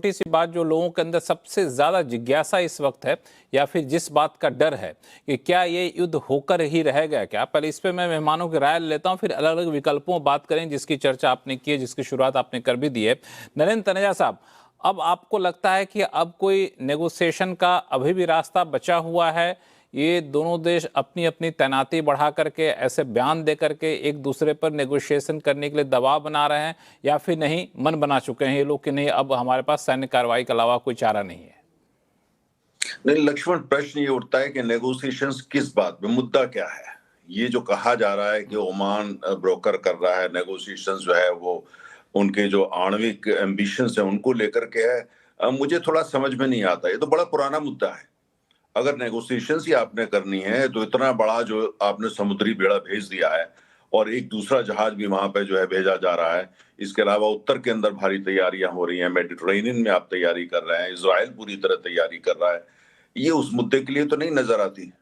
छोटी सी बात जो लोगों के अंदर सबसे ज्यादा जिज्ञासा इस वक्त है, या फिर जिस बात का डर है कि क्या ये युद्ध होकर ही रहेगा क्या, पहले इस पे मैं मेहमानों की राय लेता हूं, फिर अलग अलग विकल्पों बात करें जिसकी चर्चा आपने की है, जिसकी शुरुआत आपने कर भी दी है। नरेंद्र तनेजा साहब, अब आपको लगता है कि अब कोई नेगोशिएशन का अभी भी रास्ता बचा हुआ है? ये दोनों देश अपनी अपनी तैनाती बढ़ा करके, ऐसे बयान दे करके एक दूसरे पर नेगोशिएशन करने के लिए दबाव बना रहे हैं, या फिर नहीं मन बना चुके हैं ये लोग कि नहीं अब हमारे पास सैन्य कार्रवाई के अलावा कोई चारा नहीं है? नहीं लक्ष्मण, प्रश्न ये उठता है कि नेगोशिएशंस किस बात पे, मुद्दा क्या है? ये जो कहा जा रहा है कि ओमान ब्रोकर कर रहा है नेगोशिएशंस, जो है वो उनके जो आणविक एम्बिशंस है उनको लेकर के है। मुझे थोड़ा समझ में नहीं आता। ये तो बड़ा पुराना मुद्दा है। अगर नेगोशिएशंस ही आपने करनी है तो इतना बड़ा जो आपने समुद्री बेड़ा भेज दिया है, और एक दूसरा जहाज भी वहां पे जो है भेजा जा रहा है। इसके अलावा उत्तर के अंदर भारी तैयारियां हो रही हैं, मेडिटरेनियन में आप तैयारी कर रहे हैं, इजराइल पूरी तरह तैयारी कर रहा है। ये उस मुद्दे के लिए तो नहीं नजर आती।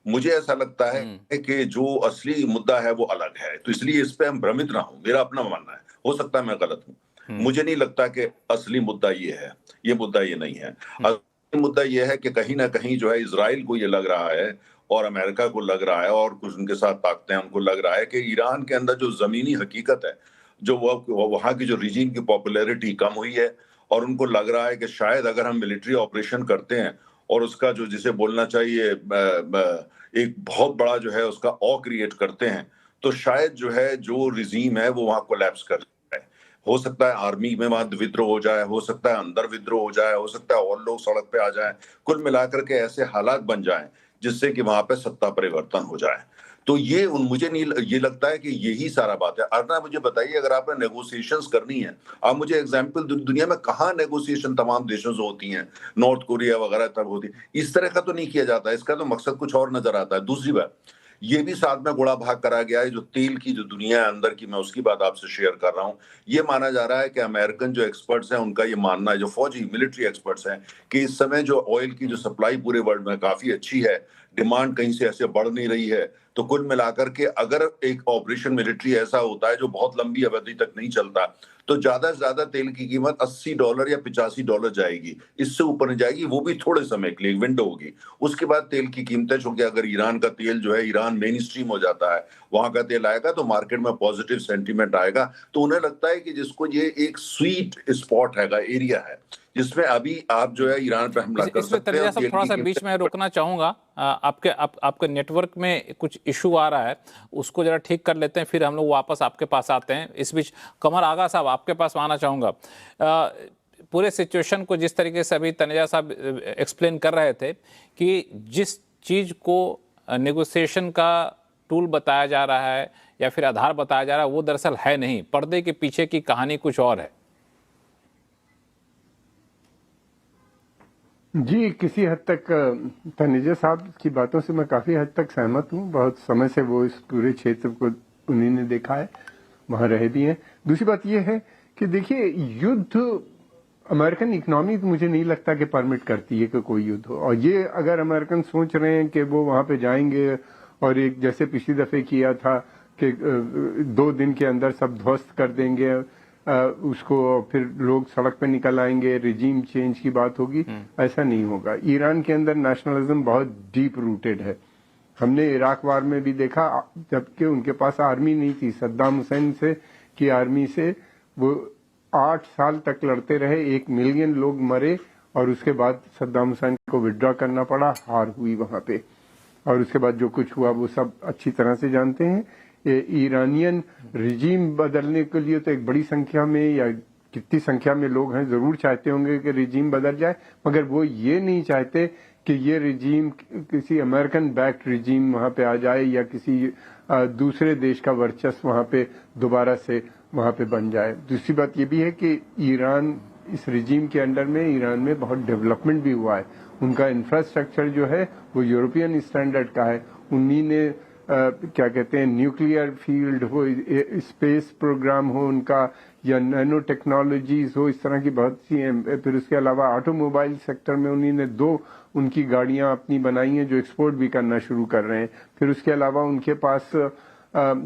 मुझे ऐसा लगता है कि जो असली मुद्दा है वो अलग है, तो इसलिए इस पे हम भ्रमित ना हो। मेरा अपना मानना है, हो सकता है मैं गलत हूं। मुझे नहीं लगता कि असली मुद्दा ये है, ये मुद्दा ये नहीं है। असली मुद्दा ये है कि कहीं ना कहीं जो है इजराइल को ये लग रहा है, और अमेरिका को लग रहा है, और कुछ उनके साथ ताकतें उनको लग रहा है कि ईरान के अंदर जो जमीनी हकीकत है, जो वहां की जो रीजन की पॉपुलैरिटी कम हुई है, और उनको लग रहा है कि शायद अगर हम मिलिट्री ऑपरेशन करते हैं और उसका जो जिसे बोलना चाहिए एक बहुत बड़ा जो है उसका ऑ क्रिएट करते हैं, तो शायद जो है जो रिजीम है वो वहां कोलैप्स कर जाए। हो सकता है आर्मी में वहां विद्रोह हो जाए, हो सकता है अंदर विद्रोह हो जाए, हो सकता है और लोग सड़क पे आ जाएं। कुल मिलाकर के ऐसे हालात बन जाएं जिससे कि वहां पे सत्ता परिवर्तन हो जाए। तो ये मुझे नहीं, ये लगता है कि यही सारा बात है। अर्ना, मुझे बताइए, अगर आपने नेगोशिएशंस करनी है, आप मुझे एग्जांपल दुनिया में कहाँ नेगोशिएशन तमाम देशों से होती हैं, नॉर्थ कोरिया वगैरह तब होती है। इस तरह का तो नहीं किया जाता, इसका तो मकसद कुछ और नजर आता है। दूसरी बात, ये भी साथ में गुड़ा भाग करा गया है, जो तेल की जो दुनिया है अंदर की, मैं उसकी बात आपसे शेयर कर रहा हूँ। ये माना जा रहा है कि अमेरिकन जो एक्सपर्ट्स हैं उनका ये मानना है, जो फौजी मिलिट्री एक्सपर्ट्स हैं, कि इस समय जो ऑयल की जो सप्लाई पूरे वर्ल्ड में काफी अच्छी है, डिमांड कहीं से ऐसे बढ़ नहीं रही है। तो कुल मिलाकर के अगर एक ऑपरेशन मिलिट्री ऐसा होता है जो बहुत लंबी अवधि तक नहीं चलता, तो ज्यादा से ज्यादा तेल की कीमत $80 या $85 जाएगी, इससे ऊपर नहीं जाएगी। वो भी थोड़े समय के लिए विंडो होगी। उसके बाद तेल की कीमतें, चूंकि अगर ईरान का तेल जो है, ईरान मेन स्ट्रीम हो जाता है, वहां का तेल आएगा तो मार्केट में पॉजिटिव सेंटीमेंट आएगा। तो उन्हें लगता है कि जिसको ये एक स्वीट स्पॉट है, एरिया है, जिसमें अभी आप जो है ईरान पे हमला कर सकते हैं। सब थोड़ा सा बीच में रोकना चाहूंगा। आपके नेटवर्क में कुछ इशू आ रहा है, उसको जरा ठीक कर लेते हैं, फिर हम लोग वापस आपके पास आते हैं। इस बीच कमर आगा साहब, आपके पास आना चाहूंगा। पूरे सिचुएशन को जिस तरीके से अभी तनेजा साहब एक्सप्लेन कर रहे थे कि जिस चीज को नेगोशिएशन का टूल बताया जा रहा है या फिर आधार बताया जा रहा है, वो दरअसल है नहीं, पर्दे के पीछे की कहानी कुछ और है। जी, किसी हद तक तनेजा साहब की बातों से मैं काफ़ी हद तक सहमत हूँ। बहुत समय से वो इस पूरे क्षेत्र को उन्हीं ने देखा है, वहाँ रहे भी हैं। दूसरी बात ये है कि देखिए, युद्ध अमेरिकन इकोनॉमी तो मुझे नहीं लगता कि परमिट करती है कि कोई युद्ध हो। और ये अगर अमेरिकन सोच रहे हैं कि वो वहाँ पे जाएंगे और एक जैसे पिछली दफ़े किया था कि 2 दिन के अंदर सब ध्वस्त कर देंगे उसको, फिर लोग सड़क पे निकल आएंगे, रिजीम चेंज की बात होगी, ऐसा नहीं होगा। ईरान के अंदर नेशनलिज्म बहुत डीप रूटेड है। हमने इराक वार में भी देखा, जबकि उनके पास आर्मी नहीं थी, सद्दाम हुसैन से की आर्मी से वो 8 साल तक लड़ते रहे, 1 मिलियन लोग मरे, और उसके बाद सद्दाम हुसैन को विड्रॉ करना पड़ा, हार हुई वहां पे। और उसके बाद जो कुछ हुआ वो सब अच्छी तरह से जानते हैं। ईरानियन रिजीम बदलने के लिए तो एक बड़ी संख्या में या कितनी संख्या में लोग हैं जरूर चाहते होंगे कि रिजीम बदल जाए, मगर वो ये नहीं चाहते कि ये रिजीम किसी अमेरिकन बैक्ड रिजीम वहां पे आ जाए या किसी दूसरे देश का वर्चस्व वहां पे दोबारा से वहां पे बन जाए। दूसरी बात ये भी है कि ईरान इस रिजीम के अंडर में, ईरान में बहुत डेवलपमेंट भी हुआ है। उनका इंफ्रास्ट्रक्चर जो है वो यूरोपियन स्टैंडर्ड का है। उन्हीं ने क्या कहते हैं, न्यूक्लियर फील्ड हो, स्पेस प्रोग्राम हो उनका, या नैनो टेक्नोलॉजीज हो, इस तरह की बहुत सी हैं। फिर उसके अलावा ऑटोमोबाइल सेक्टर में उन्हीं ने 2 उनकी गाड़ियां अपनी बनाई हैं जो एक्सपोर्ट भी करना शुरू कर रहे हैं। फिर उसके अलावा उनके पास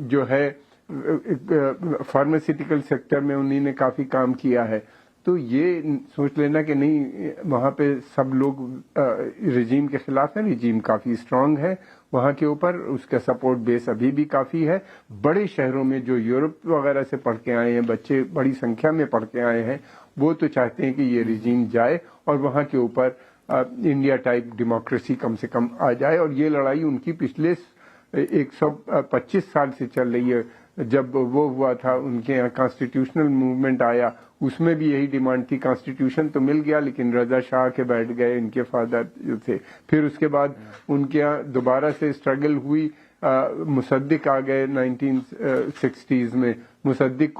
जो है फार्मास्यूटिकल सेक्टर में उन्हीं ने काफ़ी काम किया है। तो ये सोच लेना कि नहीं वहाँ पे सब लोग रिजीम के खिलाफ है, रिजीम काफ़ी स्ट्रांग है वहाँ के ऊपर, उसका सपोर्ट बेस अभी भी काफ़ी है। बड़े शहरों में जो यूरोप वगैरह से पढ़ के आए हैं बच्चे, बड़ी संख्या में पढ़ के आए हैं, वो तो चाहते हैं कि ये रिजीम जाए और वहाँ के ऊपर इंडिया टाइप डेमोक्रेसी कम से कम आ जाए। और ये लड़ाई उनकी पिछले 125 साल से चल रही है। जब वो हुआ था उनके यहाँ कॉन्स्टिट्यूशनल मूवमेंट आया, उसमें भी यही डिमांड थी। कॉन्स्टिट्यूशन तो मिल गया लेकिन रजा शाह के बैठ गए इनके फादर जो थे। फिर उसके बाद उनके यहाँ दोबारा से स्ट्रगल हुई, मुसद्दिक आ गए 1960s में, मुसद्दिक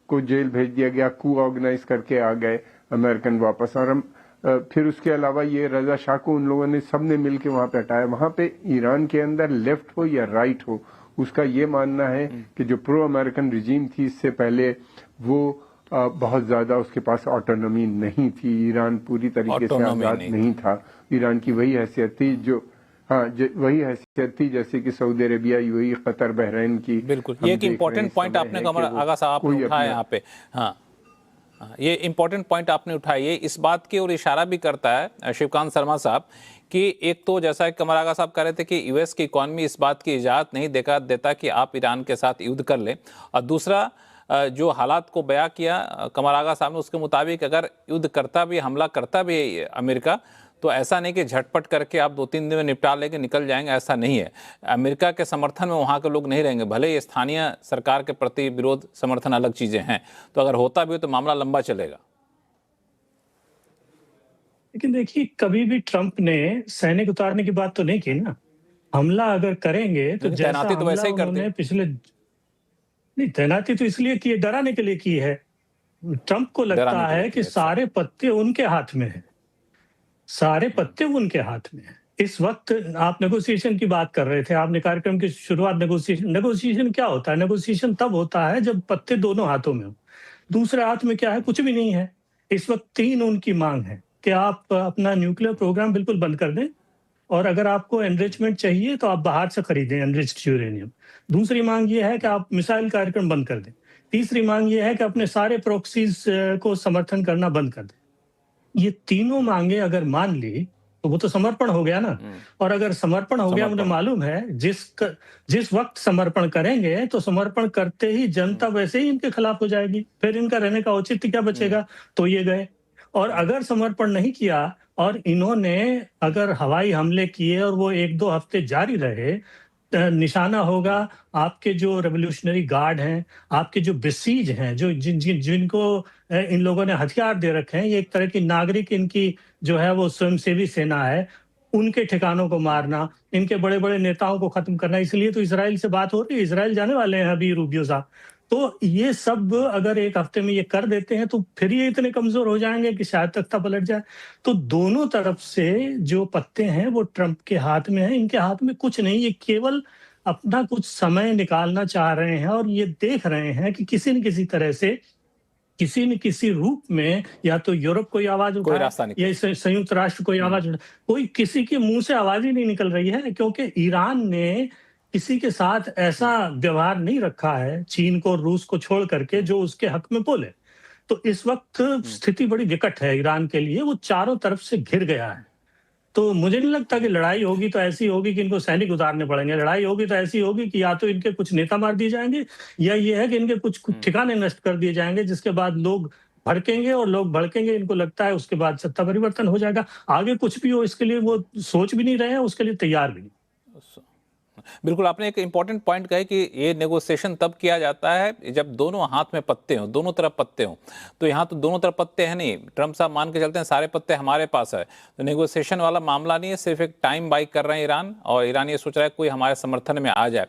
को जेल भेज दिया गया, कू ऑर्गेनाइज करके आ गए अमेरिकन वापस। और हम फिर उसके अलावा ये रजा शाह को उन लोगों ने सबने मिल के वहाँ पे हटाया। वहाँ पे ईरान के अंदर लेफ्ट हो या राइट हो, उसका ये मानना है कि जो प्रो अमेरिकन रिजीम थी इससे पहले वो बहुत ज्यादा उसके पास ऑटोनॉमी नहीं थी। ईरान पूरी तरीके से आजाद नहीं था। ईरान की वही हैसियत थी जो वही हैसियत थी जैसे कि Saudi Arabia, UAE, Qatar, Bahrain की। बिल्कुल, ये एक इम्पोर्टेंट पॉइंट आपने कमर आगा साहब आपने उठाया यहाँ पे। हाँ, ये इम्पोर्टेंट पॉइंट आपने उठाई है, इस बात की ओर इशारा भी करता है शिवकांत शर्मा साहब कि एक तो जैसा कमर आगा साहब कह रहे थे कि यूएस की इकॉनमी इस बात की इजाज़त नहीं देता कि आप ईरान के साथ युद्ध कर लें, और दूसरा जो हालात को बयां किया कमर आगा साहब ने उसके मुताबिक अगर युद्ध करता भी, हमला करता भी अमेरिका, तो ऐसा नहीं कि झटपट करके आप 2-3 दिन में निपटा लेके निकल जाएंगे, ऐसा नहीं है। अमेरिका के समर्थन में वहाँ के लोग नहीं रहेंगे, भले ही स्थानीय सरकार के प्रति विरोध समर्थन अलग चीज़ें हैं, तो अगर होता भी हो तो मामला लंबा चलेगा। लेकिन देखिए कभी भी ट्रंप ने सैनिक उतारने की बात तो नहीं की ना। हमला अगर करेंगे तो जैसा तैनाती तो वैसे ही करते उन्होंने पिछले नहीं, तैनाती तो इसलिए की है, डराने के लिए की है। ट्रंप को लगता है कि सारे पत्ते उनके हाथ में है, सारे पत्ते उनके हाथ में है। इस वक्त आप नेगोशिएशन की बात कर रहे थे, आपने कार्यक्रम की शुरुआत नेगोशिएशन क्या होता है? नेगोशिएशन तब होता है जब पत्ते दोनों हाथों में हो। दूसरे हाथ में क्या है? कुछ भी नहीं है। इस वक्त 3 उनकी मांग है कि आप अपना न्यूक्लियर प्रोग्राम बिल्कुल बंद कर दें, और अगर आपको एनरिचमेंट चाहिए तो आप बाहर से खरीदें एनरिच्ड यूरेनियम। दूसरी मांग ये है कि आप मिसाइल कार्यक्रम बंद कर दें। तीसरी मांग ये है कि अपने सारे प्रॉक्सीज को समर्थन करना बंद कर दें। ये तीनों मांगे अगर मान ली तो वो तो समर्पण हो गया ना। और अगर समर्पण हो गया, मुझे मालूम है जिस वक्त समर्पण करेंगे तो समर्पण करते ही जनता वैसे ही इनके खिलाफ हो जाएगी, फिर इनका रहने का औचित्य क्या बचेगा? तो ये गए। और अगर समर्पण नहीं किया और इन्होंने अगर हवाई हमले किए और वो 1-2 हफ्ते जारी रहे, निशाना होगा आपके जो रेवोल्यूशनरी गार्ड हैं, आपके जो बेसीज हैं, जो जिनको इन लोगों ने हथियार दे रखे हैं, ये एक तरह की नागरिक इनकी जो है वो स्वयंसेवी सेना है, उनके ठिकानों को मारना, इनके बड़े-बड़े नेताओं को खत्म करना। इसलिए तो इजराइल से बात हो रही है, इजराइल जाने वाले हैं अभी रूबियो साहब। तो ये सब अगर 1 हफ्ते में ये कर देते हैं तो फिर ये इतने कमजोर हो जाएंगे कि शायद तख्ता पलट जाए। तो दोनों तरफ से जो पत्ते हैं वो ट्रंप के हाथ में है, इनके हाथ में कुछ नहीं। ये केवल अपना कुछ समय निकालना चाह रहे हैं और ये देख रहे हैं कि किसी न किसी तरह से, किसी न किसी रूप में, या तो यूरोप कोई आवाज उठाए या संयुक्त राष्ट्र कोई आवाज उठाए, कोई किसी के मुंह से आवाज ही नहीं निकल रही है, क्योंकि ईरान ने किसी के साथ ऐसा व्यवहार नहीं रखा है, चीन को, रूस को छोड़ करके, जो उसके हक में बोले। तो इस वक्त स्थिति बड़ी विकट है ईरान के लिए, वो चारों तरफ से घिर गया है। तो मुझे नहीं लगता कि लड़ाई होगी तो ऐसी होगी कि इनको सैनिक उतारने पड़ेंगे। लड़ाई होगी तो ऐसी होगी कि या तो इनके कुछ नेता मार दिए जाएंगे, या ये है कि इनके कुछ ठिकाने नष्ट कर दिए जाएंगे, जिसके बाद लोग भड़केंगे, और लोग भड़केंगे, इनको लगता है उसके बाद सत्ता परिवर्तन हो जाएगा। आगे कुछ भी हो इसके लिए वो सोच भी नहीं रहे हैं, उसके लिए तैयार भी नहीं। बिल्कुल, आपने एक इंपॉर्टेंट पॉइंट कहा कि ये नेगोशिएशन तब किया जाता है जब दोनों हाथ में पत्ते हों, दोनों तरफ पत्ते हों। तो यहाँ तो दोनों तरफ पत्ते हैं नहीं, ट्रंप साहब मान के चलते हैं सारे पत्ते हमारे पास है। तो नेगोशिएशन वाला मामला नहीं है, सिर्फ एक टाइम बाई कर रहे हैं ईरान, और ईरान ये सोच रहा है कोई हमारे समर्थन में आ जाए।